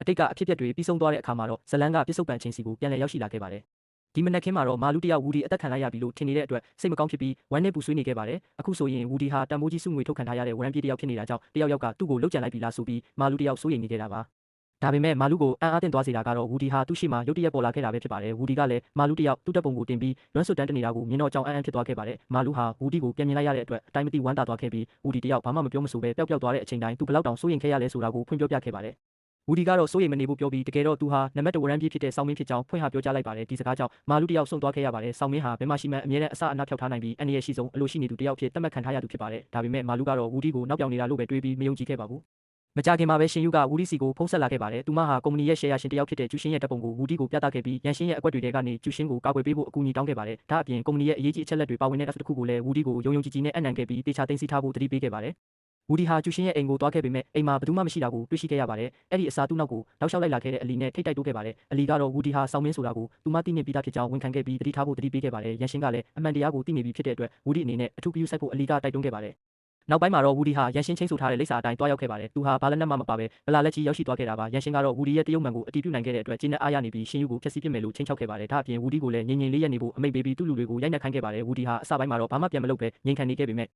အတိတ်ကအဖြစ်အပျက်တွေပြီးဆုံးသွားတဲ့အခါမှာတော့ဇလန်ကပြစ်စုံပန်ချင်းစီကိုပြန်လည်ရောက်ရှိလာခဲ့ပါတယ်ဒီမနက်ခင်းမှာတော့မာလူတယောက်ဝူဒီအသက်ခံလိုက်ရပြီလို့ထင်နေတဲ့အတွက်စိတ်မကောင်းဖြစ်ပြီးဝမ်းနဲ့ပူဆွေးနေခဲ့ပါတယ်အခုဆိုရင်ဝူဒီဟာတန်မိုးကြီးစုငွေထုတ်ခံထားရတဲ့ဝရမ်းပြေးတယောက်ဖြစ်နေတာကြောင့်တယောက်ယောက်ကသူ့ကိုလှုပ်ကြံလိုက်ပြီလားဆိုပြီးမာလူတယောက်စိုးရိမ်နေခဲ့တာပါဒါပေမဲ့မာလူကိုအံ့အားသင့်သွားစေတာကတော့ဝူဒီဟာသူ့ရှိမှရုတ်တရက်ပေါ်လာခဲ့တာပဲဖြစ်ပါတယ်ဝူဒီကလည်းမာလူတယောက်သူ့တပ်ပုံကိုတင်ပြီးလွမ်းဆွတ်တန်းတနေတာကိုမြင်တော့ကြောင်အံ့ဖြစ်သွားခဲ့ပါတယ်မာလူဟာဝူဒီကိုပြန်မြင်လိုက်ရတဲ့အတွက်အတိုင်းမသိဝမ်းသာသွားခဲ့ပြီးဝူဒီတယောက်ဘာမှမပြောမဆိုပဲပျောက်ပျောက်သွားတဲ့အချိန်တိုင်းသူဘလောက်တောင်စိုးရိမ်ခဲ့ရလဲဆိုတာကိုဖွင့်ပြောပြခဲ့ပါတယ်ဝူဒီကတော့စိုးရိမ်မနေဖို့ပြောပြီးတကယ်တော့သူဟာနံပါတ်1ဝရမ်းပြေးဖြစ်တဲ့ဆောင်းမင်းဖြစ်ကြောင်းဖွင့်ဟပြောကြားလိုက်ပါတယ်ဒီစကားကြောင့်မာလူတယောက်ဆုံးသွားခဲ့ရပါတယ်ဆောင်းမင်းဟာဘယ်မှရှိမှန်းအမြဲတမ်းအစအနဖြောက်ထားနိုင်ပြီးအန္တရာယ်ရှိဆုံးအလိုရှိနေသူတယောက်ဖြစ်သတ်မှတ်ခံထားရသူဖြစ်ပါတယ်ဒါပေမဲ့မာလူကတော့ဝူဒီကိုနောက်ပြောင်နေတာလို့ပဲတွေးပြီးမယုံကြည်ခဲ့ပါဘူးမကြခင်မှာပဲရှင်ယူကဝူဒီစီကိုဖုံးဆက်လာခဲ့ပါတယ်သူမဟာကုမ္ပဏီရဲ့ရှယ်ယာရှင်တယောက်ဖြစ်တဲ့ကျူရှင်းရဲ့တပ်ပုံကိုဝူဒီကိုပြသခဲ့ပြီးရန်ရှင်းရဲ့အကွက်တွေထဲကနေကျူရှင်းကိုကာကွယ်ပေးဖို့အကူအညီတောင်းခဲ့ပါတယ်ဒါအပြင်ကုမ္ပဏီရဲ့အရေးကြီးအချက်လက်တွေပါဝင်တဲ့ F တစ်ခုကိုလည်းဝူဒီကိုယုံကြည်နဲ့အနံခဲ့ပြီးတေချာသိမ်းဆည်းထားဖို့တတိပေးခဲ့ပါတယ်ဝူဒီဟာကျူရှင်းရဲ့အိမ်ကိုသွားခဲ့ပေမဲ့အိမ်မှာဘယ်သူမှမရှိတာကိုတွေ့ရှိခဲ့ရပါတယ်အဲ့ဒီအစားသူ့နောက်ကိုတောက်လျှောက်လိုက်လာခဲ့တဲ့အလီနဲ့ထိတ်တိုက်တိုးခဲ့ပါတယ်အလီကတော့ဝူဒီဟာဆောင်းမင်းဆိုတာကိုသူမသိနေပြီးသားဖြစ်ကြောင်းဝန်ခံခဲ့ပြီးတတိထားဖို့တတိပေးခဲ့ပါတယ်ရန်ရှင်းကလည်းအမှန်တရားကိုသိနေပြီဖြစ်တဲ့အတွက်ဝူဒီအနေနဲ့အထူးပြုစိုက်ဖို့အလီကတိုက်တွန်းခဲ့ပါတယ်နောက်ပိုင်းမှာတော့ဝူဒီဟာရန်ရှင်းချင်းဆိုထားတဲ့လိပ်စာအတိုင်းတွားရောက်ခဲ့ပါတယ်သူဟာဘာလက်နက်မှမပါပဲဗလာလက်ကြီးရောက်ရှိသွားခဲ့တာပါရန်ရှင်းကတော့ဝူဒီရဲ့တရုတ်မှန်ကိုအတီးပြုနိုင်ခဲ့တဲ့အတွက်ကျင်းနဲ့အားရနေပြီးရှင်ယူကိုဖျက်ဆီးပစ်မယ်လို့ချိန်ချောက်ခဲ့ပါတယ်ဒါအပြင်ဝူဒီကိုလည်းငြိမ်ငြိမ်လေးရနေဖို့အမိန့်ပေးပြီးသူ့လူတွေကိုရိုက်နှက်ခိုင်းခဲ့ပါတယ်ဝူဒီဟာအစပိုင်းမှာတော့ဘာမှပြန်မလုပ်ပဲငြိမ်ခံနေခဲ့ပေမဲ့